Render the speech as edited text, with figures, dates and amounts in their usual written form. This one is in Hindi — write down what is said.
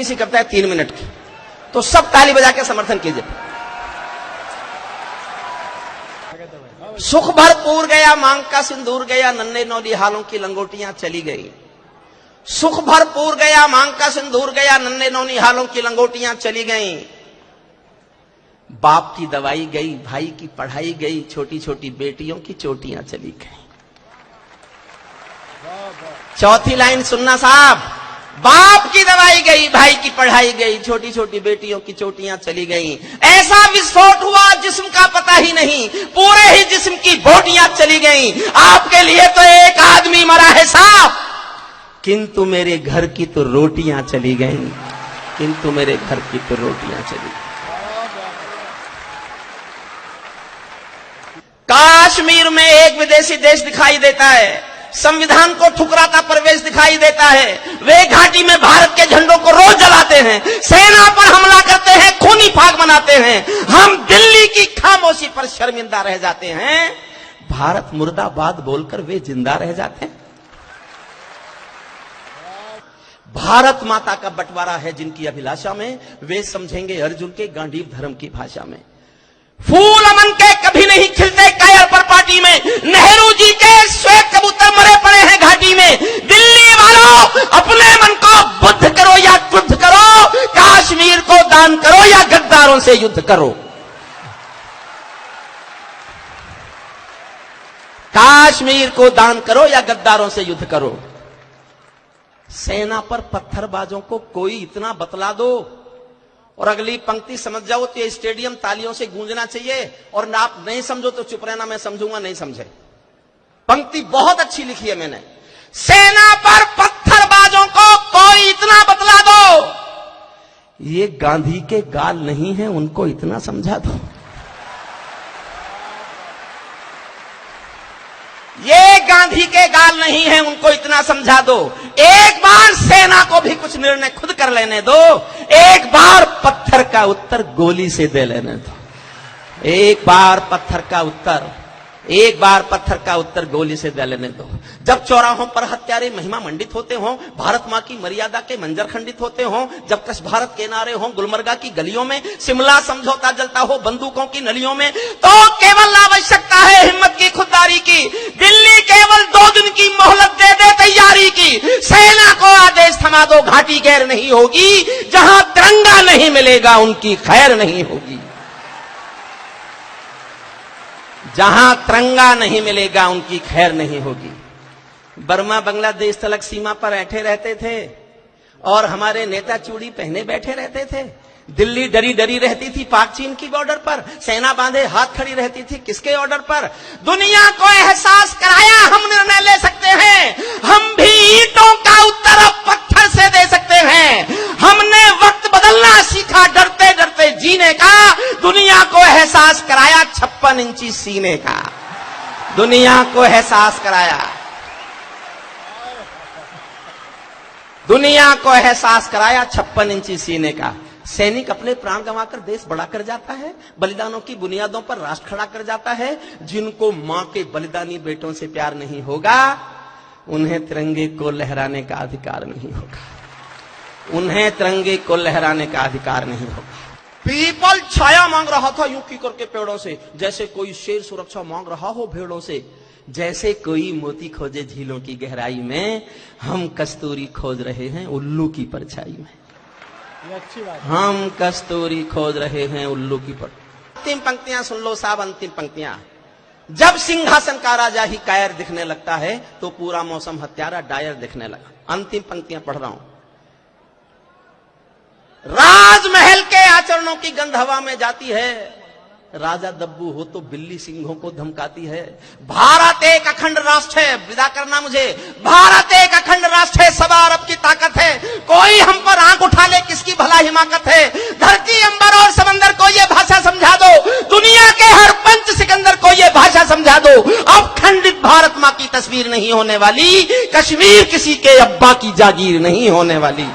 छोटी सी कविता है 3 मिनट की, तो सब ताली बजा के समर्थन कीजिए। सुख भरपूर गया मांग का सिंदूर गया, नन्हे नौली हालों की लंगोटियां चली गई। सुख भरपूर गया मांग का सिंदूर गया, नन्हे नौली हालों की लंगोटियां चली गई। बाप की दवाई गई, भाई की पढ़ाई गई, छोटी छोटी बेटियों की चोटियां चली गई। चौथी लाइन सुनना साहब, बाप की दवाई गई, भाई की पढ़ाई गई, छोटी छोटी बेटियों की चोटियां चली गई। ऐसा विस्फोट हुआ जिस्म का पता ही नहीं, पूरे ही जिस्म की बोटियां चली गई। आपके लिए तो एक आदमी मरा है साहब, किंतु मेरे घर की तो रोटियां चली गई, किंतु मेरे घर की तो रोटियां चली गई। कश्मीर में एक विदेशी देश दिखाई देता है, संविधान को ठुकराता प्रवेश दिखाई देता है। वे घाटी में भारत के झंडों को रोज जलाते हैं, सेना पर हमला करते हैं, खूनी फाग मनाते हैं। हम दिल्ली की खामोशी पर शर्मिंदा रह जाते हैं, भारत मुर्दाबाद बोलकर वे जिंदा रह जाते हैं। भारत माता का बंटवारा है जिनकी अभिलाषा में, वे समझेंगे अर्जुन के गांडीव धर्म की भाषा में। फूल अमन के कभी नहीं खिलते कायर पर पार्टी में, नेहरू जी के श्वेत कबूतर मरे पड़े हैं घाटी में। दिल्ली वालों अपने मन को बुद्ध करो या युद्ध करो, कश्मीर को दान करो या गद्दारों से युद्ध करो। कश्मीर को दान करो या गद्दारों से युद्ध करो। सेना पर पत्थरबाजों को कोई इतना बतला दो और अगली पंक्ति समझ जाओ तो ये स्टेडियम तालियों से गूंजना चाहिए, और ना आप नहीं समझो तो चुप रहना, मैं समझूंगा नहीं समझे। पंक्ति बहुत अच्छी लिखी है मैंने, सेना पर पत्थरबाजों को कोई इतना बतला दो, ये गांधी के गाल नहीं है, उनको इतना समझा दो। ये गांधी के गाल नहीं है, उनको इतना समझा दो। एक बार सेना को भी कुछ निर्णय खुद कर लेने दो, एक बार पत्थर का उत्तर गोली से दे लेने दो। एक बार पत्थर का उत्तर गोली से दे लेने दो। जब चौराहों पर हत्यारे महिमा मंडित होते हों, भारत मां की मर्यादा के मंजर खंडित होते हों, जब कश भारत के नारे हों गुलमर्गा की गलियों में, शिमला समझौता जलता हो बंदूकों की नलियों में, तो केवल आवश्यकता है हिम्मत की, खुददारी की। दिल्ली केवल 2 दिन की मोहलत दे दे तैयारी की। सेना को आदेश थमा दो, घाटी गैर नहीं होगी। जहां तिरंगा नहीं मिलेगा उनकी खैर नहीं होगी। जहां तिरंगा नहीं मिलेगा उनकी खैर नहीं होगी। बर्मा बांग्लादेश तलक सीमा पर बैठे रहते थे और हमारे नेता चूड़ी पहने बैठे रहते थे। दिल्ली डरी डरी रहती थी पाक चीन की बॉर्डर पर, सेना बांधे हाथ खड़ी रहती थी किसके ऑर्डर पर? दुनिया को एहसास कराया हम निर्णय ले सकते हैं, हम भी ईंटों का उत्तर अब पत्थर से दे सकते हैं। हमने वक्त बदलना सीखा, डरते डरते जीने का। दुनिया को एहसास कराया 56 इंची सीने का। दुनिया को एहसास कराया, दुनिया को एहसास कराया 56 इंची सीने का। सैनिक अपने प्राण गंवाकर देश बड़ा कर जाता है, बलिदानों की बुनियादों पर राष्ट्र खड़ा कर जाता है। जिनको मां के बलिदानी बेटों से प्यार नहीं होगा, उन्हें तिरंगे को लहराने का अधिकार नहीं होगा। उन्हें तिरंगे को लहराने का अधिकार नहीं होगा। पीपल छाया मांग रहा था यूं की करके पेड़ों से, जैसे कोई शेर सुरक्षा मांग रहा हो भेड़ों से। जैसे कोई मोती खोजे झीलों की गहराई में, हम कस्तूरी खोज रहे हैं उल्लू की परछाई में। हम कस्तूरी खोज रहे हैं उल्लू की पर। अंतिम पंक्तियां सुन लो साहब, अंतिम पंक्तियां। जब सिंहासन का राजा ही कायर दिखने लगता है, तो पूरा मौसम हत्यारा डायर दिखने लगा। अंतिम पंक्तियां पढ़ रहा हूं। राजमहल के आचरणों की गंध हवा में जाती है, राजा दब्बू हो तो बिल्ली सिंहों को धमकाती है। भारत एक अखंड राष्ट्र है, विदा करना मुझे। भारत एक अखंड राष्ट्र है, 100 अरब की ताकत है। कोई हम पर आंख उठा ले किसकी भला हिमाकत है। धरती अंबर और समंदर को ये भाषा समझा दो, दुनिया के हर पंच सिकंदर को ये भाषा समझा दो। अब खंडित भारत मां की तस्वीर नहीं होने वाली, कश्मीर किसी के अब्बा की जागीर नहीं होने वाली।